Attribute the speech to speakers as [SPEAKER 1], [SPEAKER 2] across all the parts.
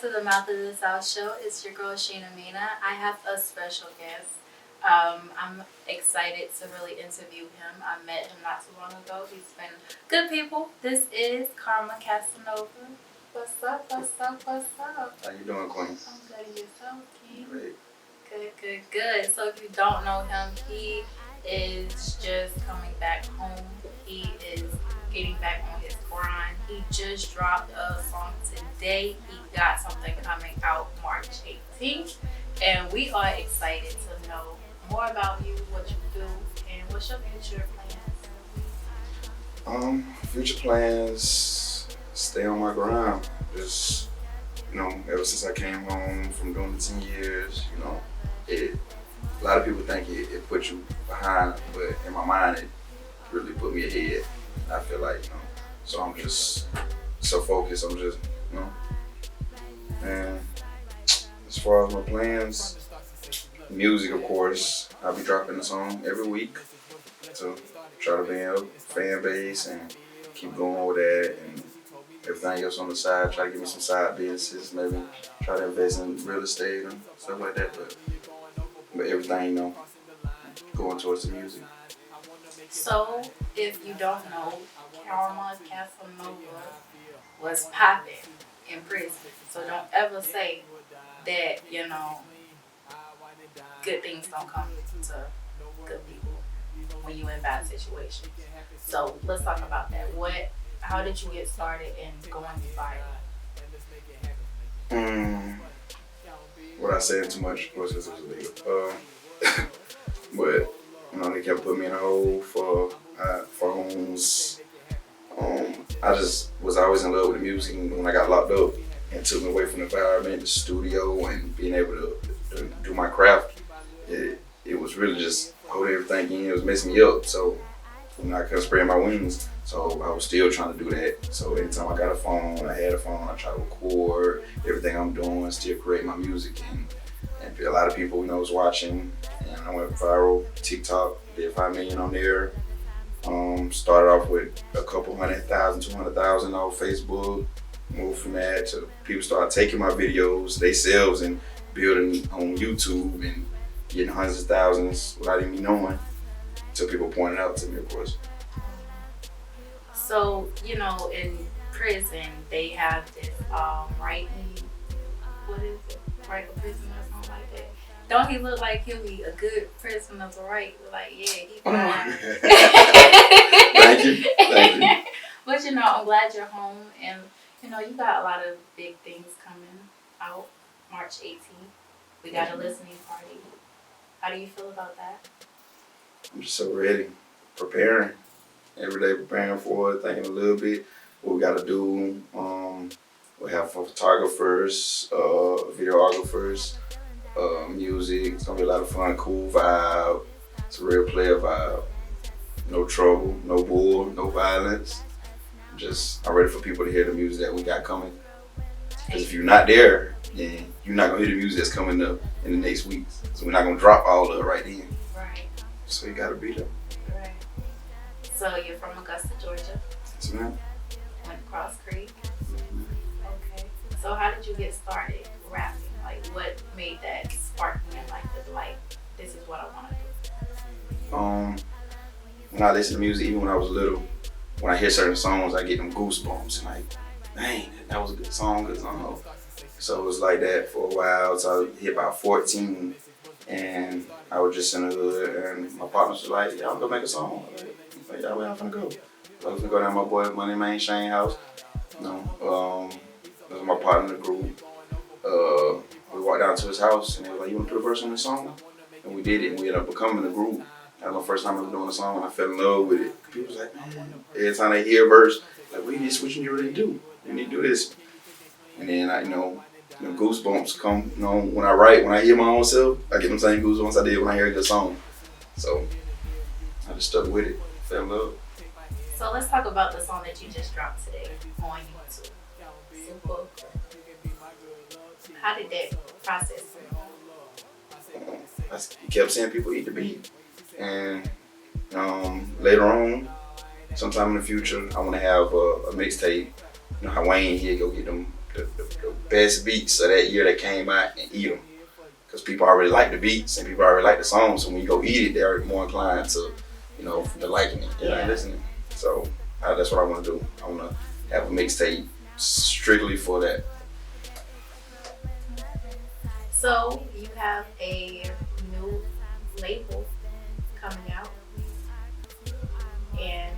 [SPEAKER 1] to the Mouth of the South show. It's your girl Sheena Mina. I have a special guest. I'm excited to really interview him. I met him not too long ago. He's been good people. This is Kasanova. What's up? What's up? What's up?
[SPEAKER 2] How you doing, Queen?
[SPEAKER 1] I'm good. And yourself, King?
[SPEAKER 2] Great.
[SPEAKER 1] Good. So if you don't know him, he is just coming back home. He is getting back on his grind. He just dropped a song today. He got something coming out March 18th. And we are excited to know more about you, what you do, and what's your future plans?
[SPEAKER 2] Future plans, stay on my grind. Just, ever since I came home from doing the 10 years, a lot of people think it put you behind, but in my mind, it really put me ahead. I feel like, so I'm just so focused. I'm just, and as far as my plans, music, of course, I'll be dropping a song every week to try to build a fan base and keep going with that, and everything else on the side, try to give me some side businesses, maybe try to invest in real estate and stuff like that, but everything, going towards the music.
[SPEAKER 1] So, if you don't know, Kasanova was popping in prison. So don't ever say that, good things don't come to good people when you're in bad situations. So let's talk about that. How did you get started in going viral?
[SPEAKER 2] What I said too much, of course, because it was illegal. But they kept putting me in a hole for phones. I just was always in love with the music, and when I got locked up, it took me away from the environment, the studio, and being able to do my craft. It was really just holding everything in. It was messing me up. So I couldn't spread my wings. So I was still trying to do that. So anytime I got a phone, I had a phone, I tried to record everything I'm doing, still create my music, and a lot of people was watching. And I went viral. TikTok, did 5 million on there. Started off with a couple 100,000, 200,000 on Facebook. Moved from that to people started taking my videos themselves and building on YouTube and getting hundreds of thousands without even me knowing. Until people pointed out to me, of course.
[SPEAKER 1] So, in prison, they have this writing, what is it? Write a prisoner or something like that. Don't he look like he'll be a good prisoner to write? Like, yeah, he fine.
[SPEAKER 2] Thank you.
[SPEAKER 1] But I'm glad you're home, and you got a lot of big things coming out March 18th. We got a listening party. How do you feel about that?
[SPEAKER 2] I'm just so ready, preparing. Every day preparing for it, thinking a little bit what we got to do. We have photographers, videographers, music. It's going to be a lot of fun, cool vibe. It's a real player vibe. No trouble, no bull, no violence. I'm ready for people to hear the music that we got coming. Because if you're not there, then you're not going to hear the music that's coming up in the next weeks. So we're not going to drop all of it right then.
[SPEAKER 1] Right.
[SPEAKER 2] So you got to be there.
[SPEAKER 1] Right. So you're from Augusta, Georgia?
[SPEAKER 2] Yes, ma'am.
[SPEAKER 1] Went to Cross Creek? Okay. So how did you get started rapping? Like, what made that spark in like, this is what I want to do?
[SPEAKER 2] When I listen to music, even when I was little, when I hear certain songs, I get them goosebumps. Like, dang, that was a good song. So it was like that for a while. So I hit about 14, and I was just in the hood, and my partners was like, "Y'all go make a song." Like, "Yeah, where y'all finna go?" So I was gonna go down to my boy Money Man Shane house. That was my partner in the group. We walked down to his house, and they was like, "You wanna put a verse on this song?" And we did it, and we ended up becoming a group. That was my first time ever doing a song, and I fell in love with it. People was like, "Man," every time they hear a verse, like, "What you really do? You need to do this." And then goosebumps come, when I hear my own self, I get them same goosebumps I did when I heard the song. So I just stuck with it, fell in love.
[SPEAKER 1] So let's talk about the song that you just dropped today on YouTube. Super. How did that process go?
[SPEAKER 2] I kept seeing people eat the beat, and later on, sometime in the future, I want to have a mixtape. How Wayne here go get them the best beats of that year that came out and eat them. Because people already like the beats and people already like the songs. So when you go eat it, they're more inclined to, to liking it. Yeah, listening. So that's what I want to do. I want to have a mixtape strictly for that.
[SPEAKER 1] So you have a new label coming out, and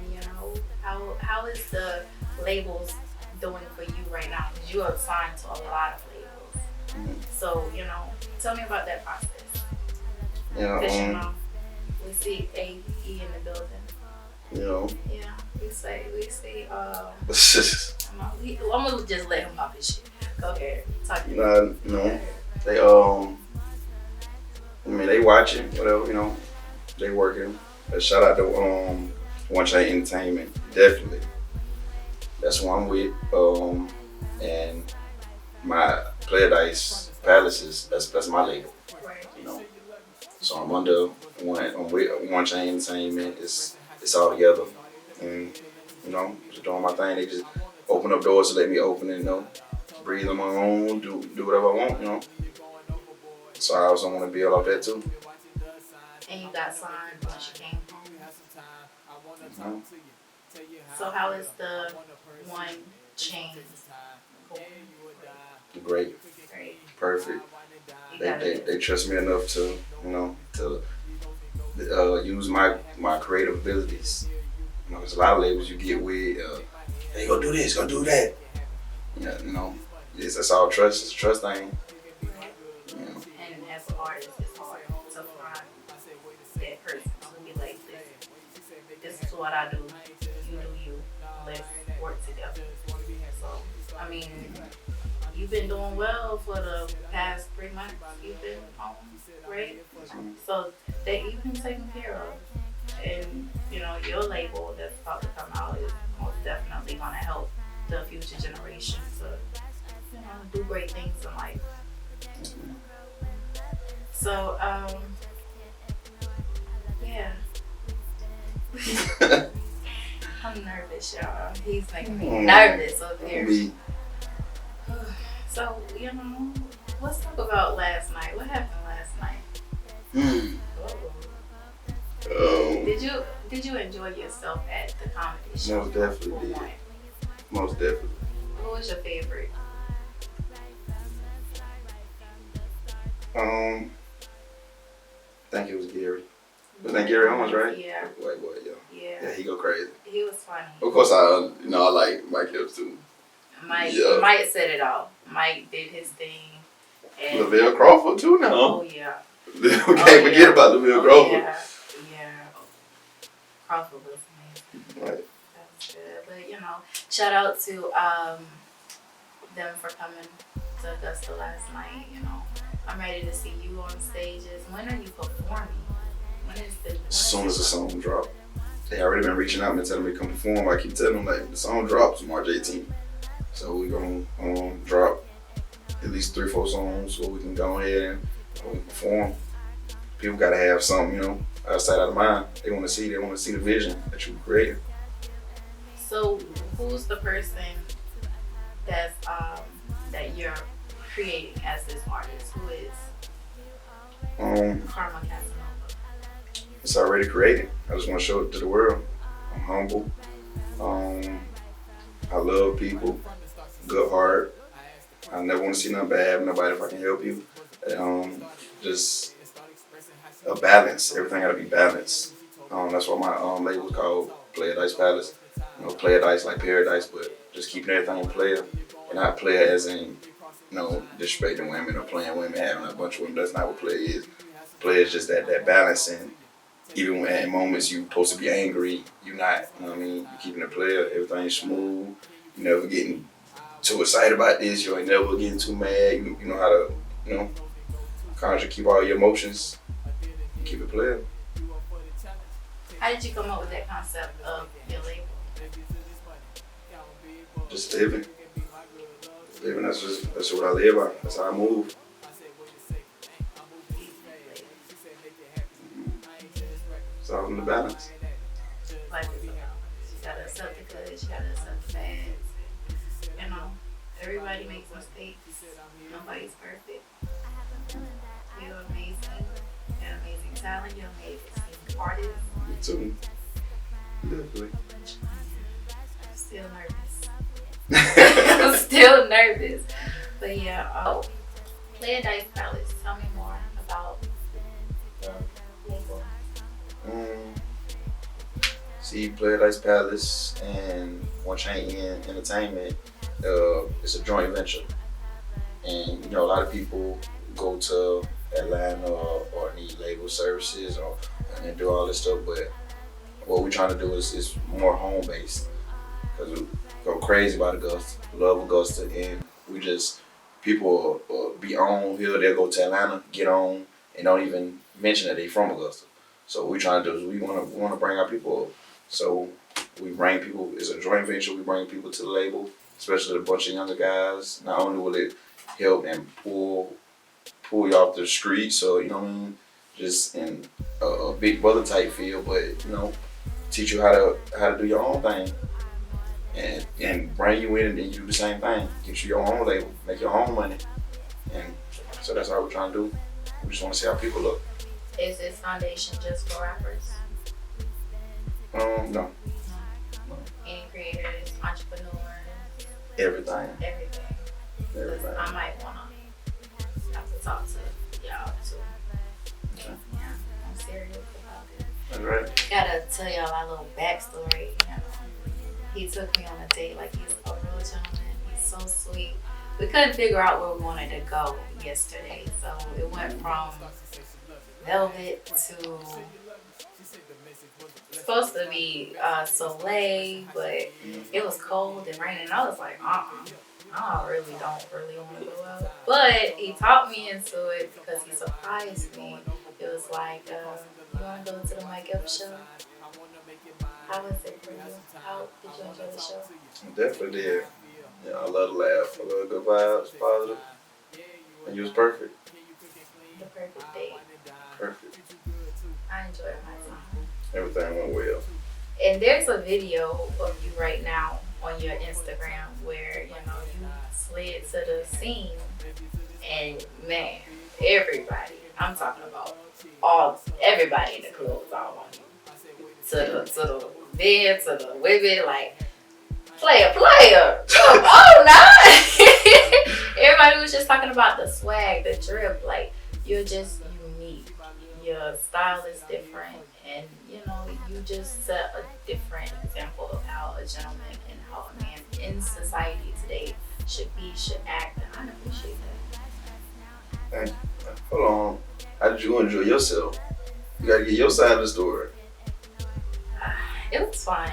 [SPEAKER 1] how is the labels doing for you right now? Because you are signed to a lot of labels. Mm-hmm. So tell me about that process.
[SPEAKER 2] Yeah.
[SPEAKER 1] Because we see AE in the building. Yeah, we say. I'm gonna just let him off his shit. Go ahead, talk to me.
[SPEAKER 2] They watching, whatever, they working. Shout out to One Chain Entertainment, definitely. That's who I'm with. And my Player Dice Palaces, that's my label.
[SPEAKER 1] Right.
[SPEAKER 2] So I'm under One Chain Entertainment. It's all together. And just doing my thing. They just open up doors to let me open it, breathe on my own, do whatever I want, So I also want to build off that too.
[SPEAKER 1] And you got signed once you came home. Mm-hmm. So how is the One Chain going?
[SPEAKER 2] Great. Perfect. They trust me enough to use my creative abilities. There's a lot of labels you get with, hey, go do this, go do that. That's all trust. It's a trust thing.
[SPEAKER 1] And as an artist, it's hard to find that person to be like, this is what I do, you do you, let's work together. So, you've been doing well for the past 3 months. You've been home, right? So you've been taken care of. And, your label that's about to come out is most definitely going to help the future generation to, do great things in life. So, yeah. I'm nervous, y'all. He's making me nervous over here. So, let's talk about last night. What happened last night? Did you enjoy yourself at the comedy show?
[SPEAKER 2] Most definitely did. Most definitely.
[SPEAKER 1] What was your favorite?
[SPEAKER 2] I think it was Gary. Was that Gary Owens, right?
[SPEAKER 1] Yeah.
[SPEAKER 2] White boy, yeah, he go crazy.
[SPEAKER 1] He was funny.
[SPEAKER 2] Of course, I like Mike Epps too.
[SPEAKER 1] Mike said it all. Mike did his thing. And
[SPEAKER 2] Lavelle Crawford too now.
[SPEAKER 1] Oh yeah.
[SPEAKER 2] We can't forget about Lavelle Crawford.
[SPEAKER 1] Yeah. Crawford was amazing.
[SPEAKER 2] Right.
[SPEAKER 1] That was good. But shout out to them for coming to Augusta last night. I'm ready to see you on stages. When are you performing?
[SPEAKER 2] As soon as the song drop. They already been reaching out and telling me to come perform. I keep telling them the song drops March 18th. So we're gonna drop at least 3-4 songs so we can go ahead and perform. People gotta have something, outside of mind. They wanna see the vision that you created.
[SPEAKER 1] So who's the person that's that you're creating as this artist? Who is Karma Kasanova?
[SPEAKER 2] It's already created. I just want to show it to the world. I'm humble. I love people. Good heart. I never want to see nothing bad happen to nobody if I can help you. Just a balance. Everything got to be balanced. That's why my label is called Player Dice Palace. Player dice like paradise, but just keeping everything player. And not player as in, disrespecting women or playing women, having a bunch of women. That's not what player is. Player is just that balance, and even when at moments you supposed to be angry, you're not. You're keeping it player. Everything's smooth. You never getting too excited about this. You ain't never getting too mad. You know how to, conjure, keep all your emotions. Keep it player.
[SPEAKER 1] How did you come up with that concept of your label?
[SPEAKER 2] Just living. That's what I live by. That's how I move. It's all in the balance.
[SPEAKER 1] Like, you gotta accept the good, you gotta accept the bad. Everybody makes mistakes. Nobody's perfect. You're amazing. You have amazing talent. You're amazing artist.
[SPEAKER 2] Me too. Definitely.
[SPEAKER 1] I'm still nervous. I'm still nervous. But yeah, Play a Dice Palace. Tell me more about the label.
[SPEAKER 2] Um, See, Paradise Palace and One Chain Inn Entertainment. It's a joint venture, and you know a lot of people go to Atlanta or need label services or and do all this stuff, but what we're trying to do is more home based because we go crazy about Augusta, love Augusta, and we just people be on here, they'll go to Atlanta, get on, and don't even mention that they from Augusta. So what we're trying to do is we want to bring our people up. So we bring people. It's a joint venture. We bring people to the label, especially a bunch of younger guys. Not only will it help and pull you off the street, so you know what I mean, just in a big brother type feel, but you know, teach you how to do your own thing, and bring you in and then you do the same thing. Get you your own label, make your own money, and so that's all we're trying to do. We just want to see how people look.
[SPEAKER 1] Is this foundation just for rappers?
[SPEAKER 2] No,
[SPEAKER 1] No. Any creators, entrepreneurs,
[SPEAKER 2] everything.
[SPEAKER 1] everything. 'Cause
[SPEAKER 2] Everything.
[SPEAKER 1] I might wanna have to talk to y'all too.
[SPEAKER 2] Okay.
[SPEAKER 1] Yeah, I'm serious about it.
[SPEAKER 2] That's right.
[SPEAKER 1] Gotta tell y'all my little backstory. You know, he took me on a date like he's a real gentleman. He's so sweet. We couldn't figure out where we wanted to go yesterday, so it went from Velvet to supposed to be Soleil, but it was cold and raining. I was like, I don't really want to go out. But he talked me into it because he surprised me. It was like, you want to go to the Mike Epps show? How was it for you? How did you enjoy the show?
[SPEAKER 2] Definitely did. Yeah, I love to laugh. I love good vibes, positive. And you was perfect.
[SPEAKER 1] The perfect date.
[SPEAKER 2] Perfect.
[SPEAKER 1] I enjoyed my time.
[SPEAKER 2] Everything went well.
[SPEAKER 1] And there's a video of you right now on your Instagram where, you know, you slid to the scene and man, everybody, I'm talking about everybody in the club was all on you. To the men, to the women, like, player, come on now. Everybody was just talking about the swag, the drip, like, you're just unique. Your style is different, and you know, you just set a different example of how a gentleman and how a man in society today should act, and I appreciate that.
[SPEAKER 2] Thank you. Hold on. How did you enjoy yourself? You gotta get your side of the story.
[SPEAKER 1] It was fun.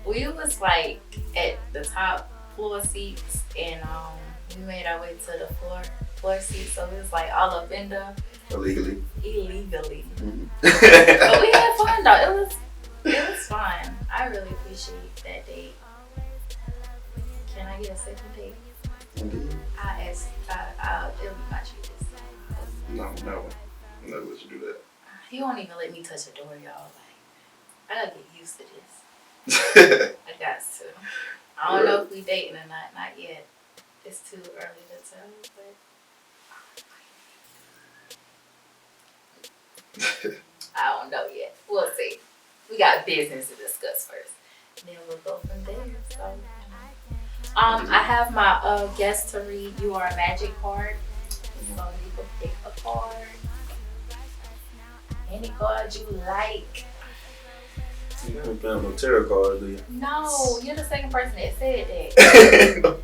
[SPEAKER 1] We was like at the top floor seats, and we made our way to the floor seats, so it was like all up in the
[SPEAKER 2] Illegally.
[SPEAKER 1] Mm-hmm. But we had fun though. It was fun. I really appreciate that date. Can I get a second date?
[SPEAKER 2] Indeed.
[SPEAKER 1] It'll be my cheapest.
[SPEAKER 2] No, never let you do that.
[SPEAKER 1] He won't even let me touch a door, y'all. Like, I gotta get used to this. I got to. I don't know if we dating or not yet. It's too early to tell, but I don't know yet. We'll see. We got business to discuss first. And then we'll go from there. So, I have my guest to read You Are a Magic card. So you can pick a card. Any card you like.
[SPEAKER 2] You haven't played no tarot cards, do you?
[SPEAKER 1] No, you're the second person that said that.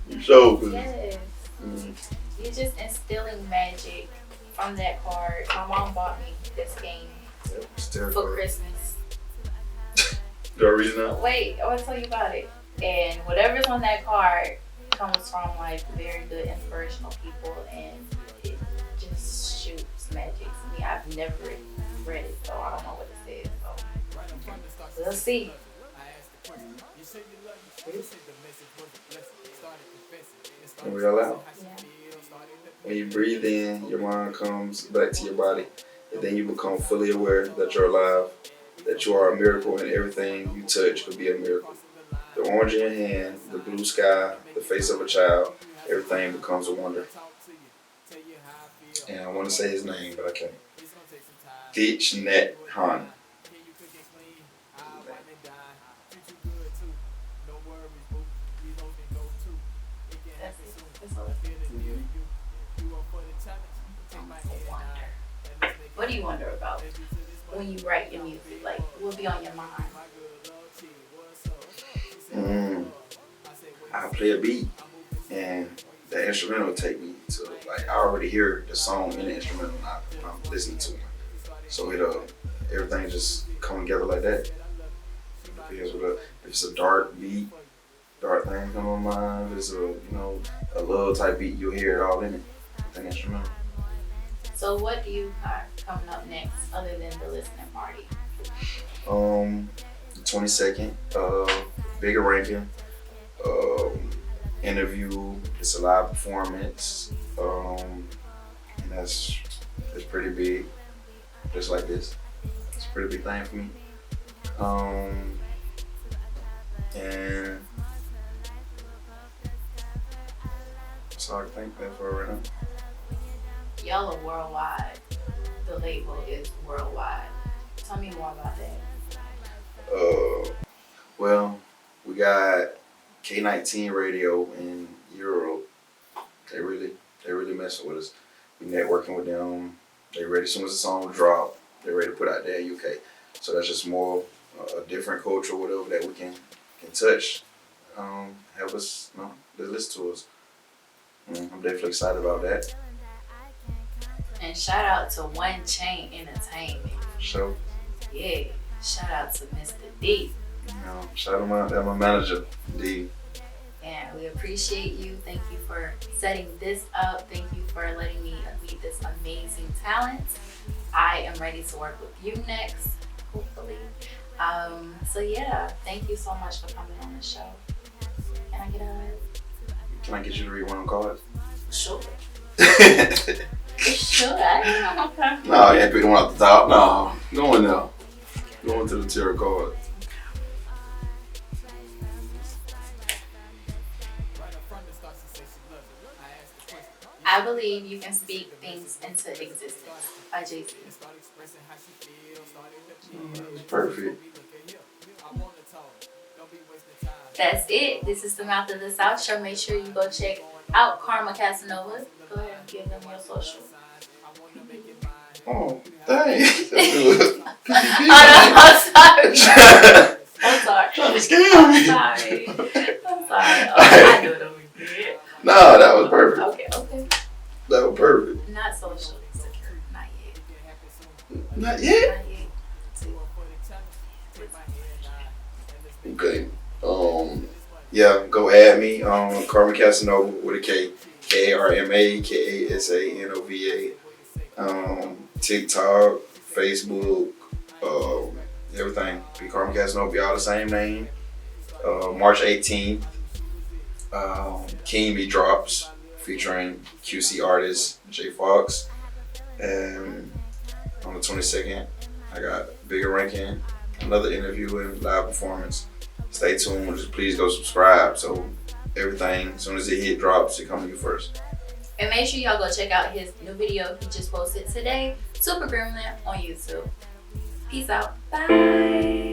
[SPEAKER 2] You showed me.
[SPEAKER 1] Yes. You're just instilling magic from that card. My mom bought me this game for Christmas.
[SPEAKER 2] Do I read it now?
[SPEAKER 1] Wait, I want to tell you about it. And whatever's on that card comes from like very good inspirational people, and it just shoots magic to me. I've never read it, so I don't know what it says. So we'll see.
[SPEAKER 2] Can we all out?
[SPEAKER 1] Yeah.
[SPEAKER 2] When you breathe in, your mind comes back to your body, and then you become fully aware that you're alive, that you are a miracle, and everything you touch could be a miracle. The the orange in your hand, the blue sky, the face of a child, everything becomes a wonder. And I want to say his name, but I can't. Thich Nhat Hanh.
[SPEAKER 1] What do you wonder about when you write your music? Like, what be on your mind?
[SPEAKER 2] I play a beat, and the instrumental take me to, like, I already hear the song in the instrumental, and I'm listening to it. So everything just come together like that. Because if it's a dark beat, dark thing come on mind. If it's a love type beat, you'll hear it all in it. The instrumental.
[SPEAKER 1] So what do you got coming up next other than the listening party?
[SPEAKER 2] The 22nd, bigger ranking, interview. It's a live performance, and it's pretty big. Just like this, it's a pretty big thing for me. And that's all I can think of for right now.
[SPEAKER 1] Y'all are worldwide. The label is worldwide. Tell me more about that.
[SPEAKER 2] Well, we got K19 Radio in Europe. They really messing with us. We networking with them. They ready as soon as the song drop. They're ready to put out there in UK. So that's just more a different culture, whatever that we can touch. Help us, listen to us. I'm definitely excited about that.
[SPEAKER 1] And shout out to One Chain Entertainment.
[SPEAKER 2] So,
[SPEAKER 1] yeah, shout out to Mr. D.
[SPEAKER 2] Shout out to my manager, D.
[SPEAKER 1] And we appreciate you. Thank you for setting this up. Thank you for letting me meet this amazing talent. I am ready to work with you next, hopefully. So yeah, thank you so much for coming on the show.
[SPEAKER 2] Can I get you to read one of the cards?
[SPEAKER 1] Sure. Sure. Okay.
[SPEAKER 2] No, you ain't picking one off the top. No, go in there. Go into the tarot card.
[SPEAKER 1] I believe you can speak things into existence by Jay-Z.
[SPEAKER 2] That was perfect.
[SPEAKER 1] That's it. This is the Mouth of the South show. Make sure you go check out Karma Kasanova. Go ahead and give them your social.
[SPEAKER 2] Oh, dang.
[SPEAKER 1] I'm sorry. I'm sorry.
[SPEAKER 2] Trying to scare me.
[SPEAKER 1] I'm sorry. I do it over here.
[SPEAKER 2] No, that was perfect.
[SPEAKER 1] Okay.
[SPEAKER 2] That was perfect.
[SPEAKER 1] Not social secure. Not yet.
[SPEAKER 2] Not yet?
[SPEAKER 1] Not yet.
[SPEAKER 2] Okay. Yeah, go add me. Karma Casanova with a K. KARMA KASANOVA. TikTok, Facebook, everything. Be Karma Casanova, be all the same name. March 18th, King B drops featuring QC artist J Fox. And on the 22nd, I got Bigger Ranking, another interview and live performance. Stay tuned. Just please go subscribe. So everything, as soon as it hit drops, it comes to you first.
[SPEAKER 1] And make sure y'all go check out his new video he just posted today, Super Gremlin, on YouTube. Peace out. Bye.